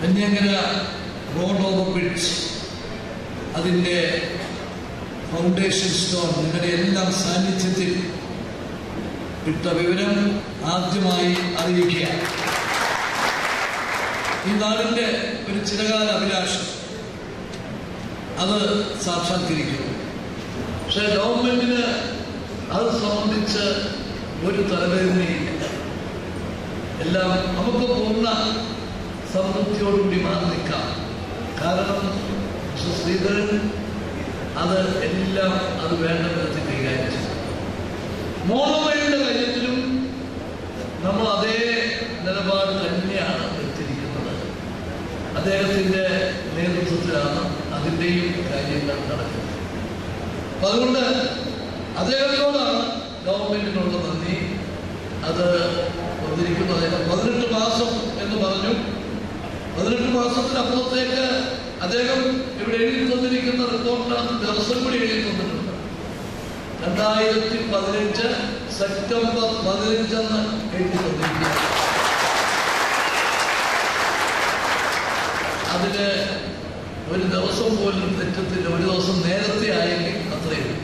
നെന്യാങ്കര road over bridge അതിൻ്റെ foundation stone നിങ്ങളുടെ എല്ലാം സാന്നിധ്യത്തിൽ ഇട്ട വിവരം ആദ്യമായി അറിയിക്കുക. ഈ നാടിൻ്റെ ഒരു ചിരകാല അഭിലാഷം അത് സാക്ഷാത്കരിക്കുന്നു. പക്ഷെ ഗവൺമെന്റിന് അത് സംബന്ധിച്ച് ഒരു തലവേദനയില്ല. എല്ലാം നമുക്ക് പൂർണ്ണ സംതൃപ്തിയോടുകൂടി മാറി നിൽക്കാം. കാരണം ശ്രീധരൻ അത് എല്ലാം അത് വേണ്ട വിധത്തിൽ കൈകാര്യം ചെയ്തു. മോണോമയുടെ കാര്യത്തിലും നമ്മൾ അതേ നിലപാട് തന്നെയാണ് എടുത്തിരിക്കുന്നത്. അദ്ദേഹത്തിൻ്റെ നേതൃത്വത്തിലാണ് അതിൻ്റെയും കാര്യങ്ങൾ നടക്കുന്നത്. അപ്പം അതുകൊണ്ട് അദ്ദേഹത്തോടാണ് ഗവൺമെന്റിനുള്ള നന്ദി. അത് വന്നിരിക്കുന്നു. അദ്ദേഹം 18 മാസം എന്ന് പറഞ്ഞു. 18 മാസത്തിനപ്പുറത്തേക്ക് അദ്ദേഹം ഇവിടെ എഴുതി തന്നിരിക്കുന്ന റിപ്പോർട്ടിനകത്ത് ദിവസം കൂടി എഴുതി തന്നിട്ടുണ്ട്. 2015 സെപ്റ്റംബർ 15 എഴുതി തന്നിരിക്കുക. അതിന് ഒരു ദിവസം പോലും തെറ്റത്തില്ല. ഒരു ദിവസം നേരത്തെ ആയെങ്കിൽ അത്രയും